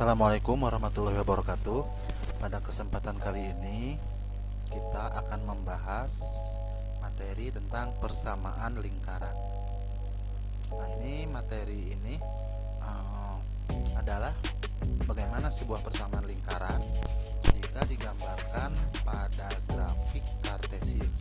Assalamualaikum warahmatullahi wabarakatuh. Pada kesempatan kali ini kita akan membahas materi tentang persamaan lingkaran. Nah, ini materi ini adalah bagaimana sebuah persamaan lingkaran jika digambarkan pada grafik Cartesius.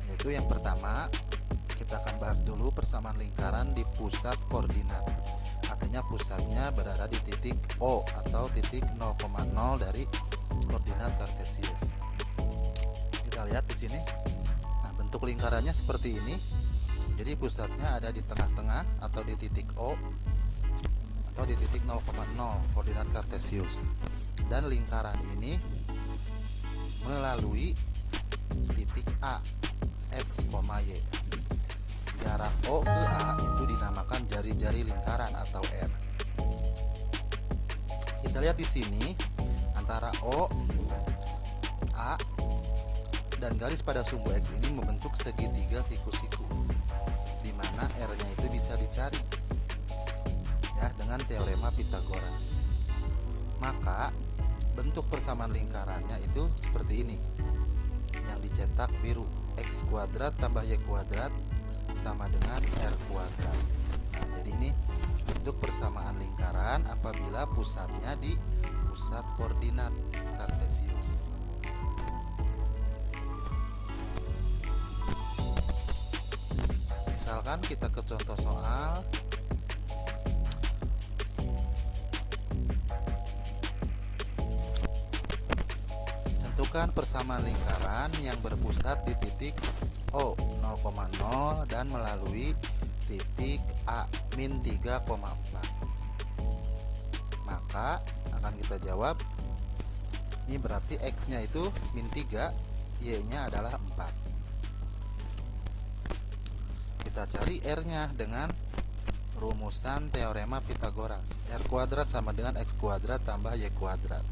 Yaitu yang pertama, kita akan bahas dulu persamaan lingkaran di pusat koordinat. Artinya pusatnya berada di titik O atau titik 0,0 dari koordinat Cartesius. Kita lihat di sini. Nah, bentuk lingkarannya seperti ini. Jadi pusatnya ada di tengah-tengah atau di titik O atau di titik 0,0 koordinat Cartesius. Dan lingkaran ini melalui titik A, X, Y. Jarak O ke A itu dinamakan jari-jari lingkaran atau R. Kita lihat di sini antara O, A, dan garis pada sumbu X ini membentuk segitiga siku-siku, di mana R-nya itu bisa dicari ya dengan teorema Pythagoras. Maka bentuk persamaan lingkarannya itu seperti ini, yang dicetak biru. X kuadrat tambah Y kuadrat sama dengan R kuadrat. Nah, jadi ini bentuk persamaan lingkaran apabila pusatnya di pusat koordinat Cartesius. Misalkan kita ke contoh soal. Tentukan persamaan lingkaran yang berpusat di titik O 0,0 dan melalui titik A min 3,4. Maka akan kita jawab, ini berarti X nya itu min 3, Y nya adalah 4. Kita cari R nya dengan rumusan teorema Pythagoras. R kuadrat sama dengan X kuadrat tambah Y kuadrat.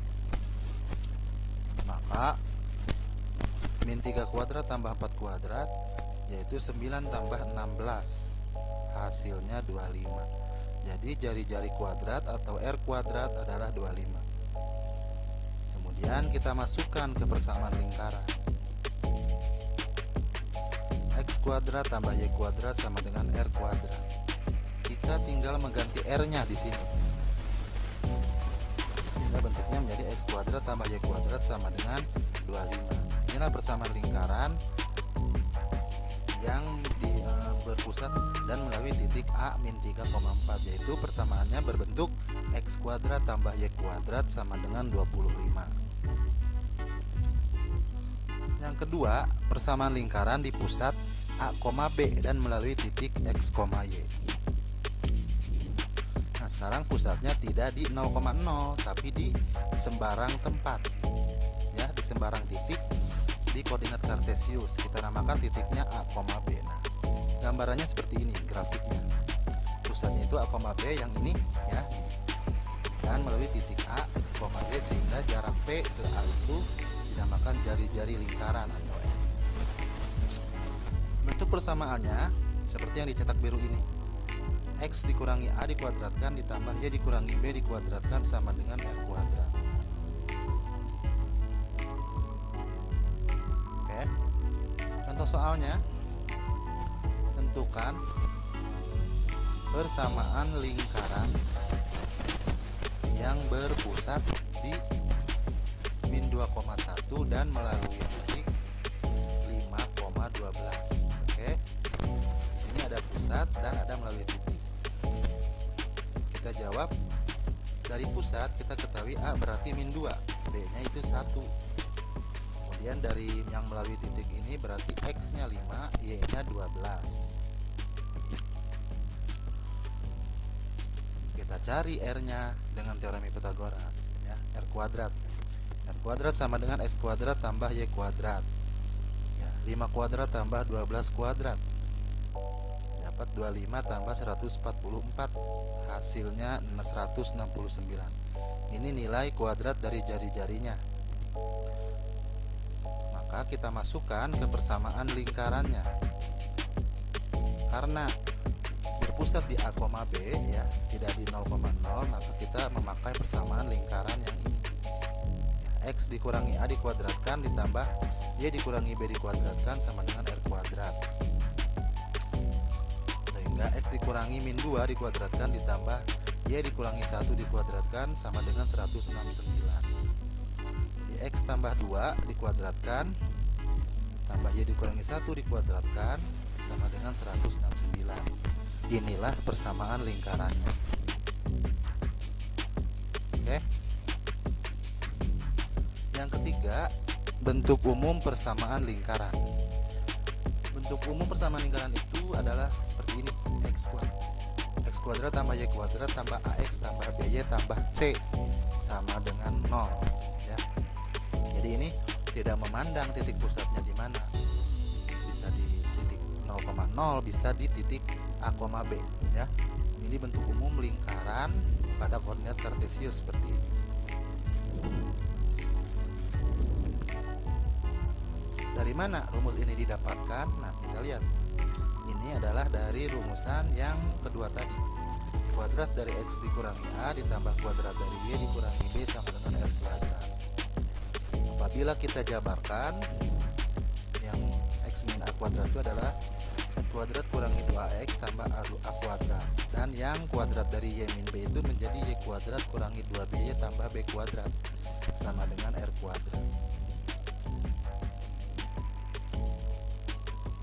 Maka min 3 kuadrat tambah 4 kuadrat yaitu 9 tambah 16, hasilnya 25. Jadi jari-jari kuadrat atau R kuadrat adalah 25. Kemudian kita masukkan ke persamaan lingkaran. X kuadrat tambah Y kuadrat sama dengan R kuadrat. Kita tinggal mengganti R-nya di sini. Sehingga bentuknya menjadi X kuadrat tambah Y kuadrat sama dengan 25. Inilah persamaan lingkaran yang berpusat dan melalui titik A min 3,4, yaitu persamaannya berbentuk X kuadrat tambah Y kuadrat sama dengan 25. Yang kedua, persamaan lingkaran di pusat A, B dan melalui titik X, Y. Nah, sekarang pusatnya tidak di 0,0 tapi di sembarang tempat, ya, di sembarang titik di koordinat Cartesius. Kita namakan titiknya A, B. Nah, gambarannya seperti ini grafiknya. Pusatnya itu A, B yang ini ya. Dan melalui titik A, X, Y sehingga jarak P ke A itu dinamakan jari-jari lingkaran atau R. Bentuk persamaannya seperti yang dicetak biru ini. X dikurangi A dikuadratkan ditambah Y dikurangi B dikuadratkan sama dengan R kuadrat. Contoh soalnya, tentukan persamaan lingkaran yang berpusat di min 2,1 dan melalui titik 5,12. Oke. Ini ada pusat dan ada melalui titik. Kita jawab, dari pusat kita ketahui A berarti min 2, B nya itu 1. Kemudian dari yang melalui titik ini berarti X nya 5, Y nya 12. Kita cari R nya dengan teorema Pythagoras ya. R kuadrat sama dengan X kuadrat tambah Y kuadrat ya. 5 kuadrat tambah 12 kuadrat dapat 25 tambah 144, hasilnya 169. Ini nilai kuadrat dari jari-jarinya. Maka kita masukkan ke persamaan lingkarannya. Karena pusat di A, B ya, tidak di 0,0, maka kita memakai persamaan lingkaran yang ini. X dikurangi A dikuadratkan ditambah Y dikurangi B dikuadratkan sama dengan R kuadrat. Sehingga X dikurangi min 2 dikuadratkan ditambah Y dikurangi 1 dikuadratkan sama dengan 169. Jadi X tambah 2 dikuadratkan tambah Y dikurangi 1 dikuadratkan sama dengan 169. Inilah persamaan lingkarannya. Oke. Yang ketiga, bentuk umum persamaan lingkaran. Bentuk umum persamaan lingkaran itu adalah seperti ini. X kuadrat tambah Y kuadrat tambah AX tambah BY tambah C sama dengan 0 ya. Jadi ini tidak memandang titik pusatnya di mana. Bisa di titik 0,0, bisa di titik A, B ya. Ini bentuk umum lingkaran pada koordinat kartesius seperti ini. Dari mana rumus ini didapatkan? Nah, kita lihat. Ini adalah dari rumusan yang kedua tadi. Kuadrat dari X dikurangi A ditambah kuadrat dari Y dikurangi B sama dengan R kuadrat. Apabila kita jabarkan, yang X min A kuadrat itu adalah X kuadrat kurangi 2X tambah A kuadrat. Dan yang kuadrat dari Y min B itu menjadi Y kuadrat kurangi 2BY tambah B kuadrat sama dengan R kuadrat.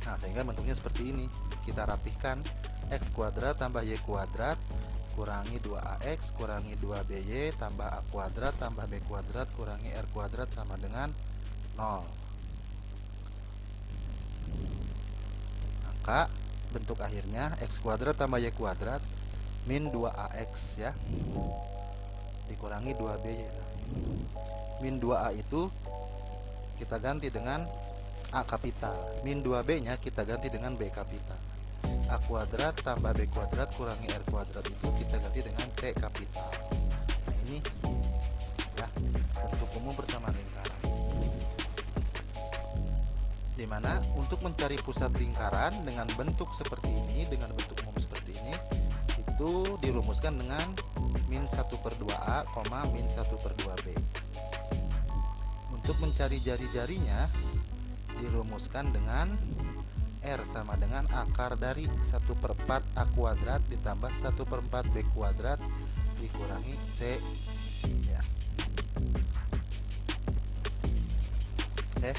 Nah, sehingga bentuknya seperti ini. Kita rapihkan. X kuadrat tambah Y kuadrat kurangi 2AX kurangi 2BY tambah A kuadrat tambah B kuadrat kurangi R kuadrat sama dengan 0. Maka bentuk akhirnya X kuadrat tambah Y kuadrat min 2AX ya dikurangi 2BY. Min 2A itu kita ganti dengan A kapital, min 2B nya kita ganti dengan B kapital. A kuadrat tambah B kuadrat kurangi R kuadrat itu kita ganti dengan C kapital. Nah, ini ya bentuk umum persamaan lingkaran. Dimana untuk mencari pusat lingkaran dengan bentuk seperti ini, dengan bentuk umum seperti ini, itu dirumuskan dengan min 1/2A, min 1/2B. Untuk mencari jari-jarinya dirumuskan dengan R sama dengan akar dari 1/4 A kuadrat ditambah 1/4 B kuadrat dikurangi C ya. Oke.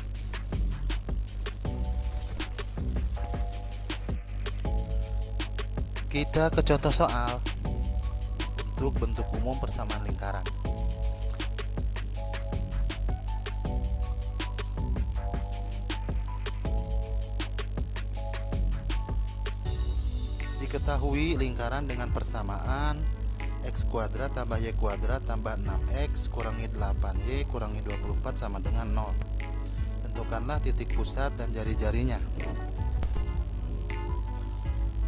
Kita ke contoh soal untuk bentuk umum persamaan lingkaran. Diketahui lingkaran dengan persamaan X kuadrat tambah Y kuadrat tambah 6X kurangi 8Y kurangi 24 sama dengan 0. Tentukanlah titik pusat dan jari-jarinya.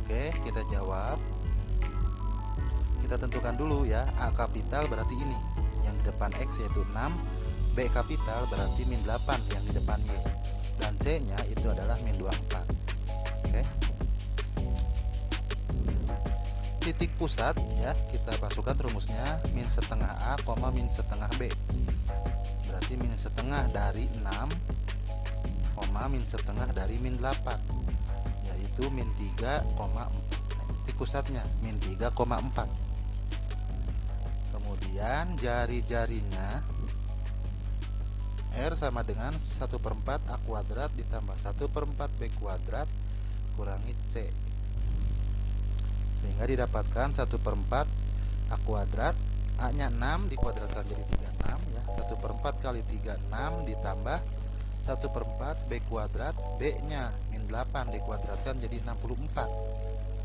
Oke, kita jawab. Kita tentukan dulu ya. A kapital berarti ini yang di depan X yaitu 6, B kapital berarti min 8 yang di depan Y, dan C nya itu adalah min 24. Oke. Titik pusat ya, kita masukkan rumusnya min setengah A, min setengah B. Berarti min setengah dari 6, min setengah dari min 8, yaitu min 3,4. Titik pusatnya min 3,4. Kemudian jari-jarinya R sama dengan 1/4 A kuadrat ditambah 1/4 B kuadrat kurangi C, sehingga didapatkan 1/4 A kuadrat, A nya 6 dikuadratkan jadi 36 ya. 1/4 kali 36 ditambah 1/4 B kuadrat, B nya min 8 dikuadratkan jadi 64.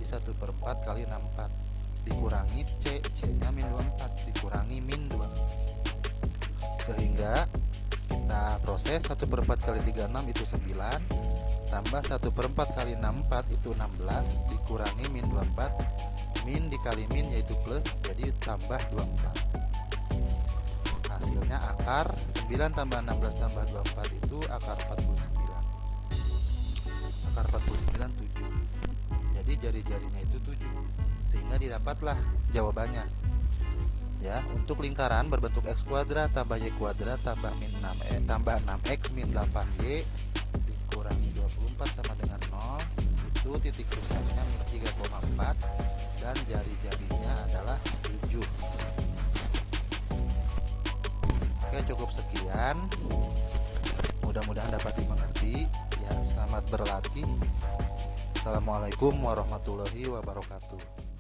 Di 1/4 kali 64 dikurangi C, C nya min 24 dikurangi min 2, sehingga kita proses 1/4 kali 36 itu 9 tambah 1/4 kali 64 itu 16 dikurangi min 24, min dikali min yaitu plus, jadi tambah 24. Hasilnya akar 9 tambah 16 tambah 24 itu akar 49. Akar 49 7. Jadi jari-jarinya itu 7. sehingga didapatlah jawabannya. Ya, untuk lingkaran berbentuk x kuadrat tambah y kuadrat tambah 6x min 8y dikurangi 24 sama dengan 0, itu titik pusatnya min 3,4 dan jari-jarinya adalah 7. Oke, cukup sekian. Mudah-mudahan dapat dimengerti. Ya, selamat berlatih. Assalamualaikum warahmatullahi wabarakatuh.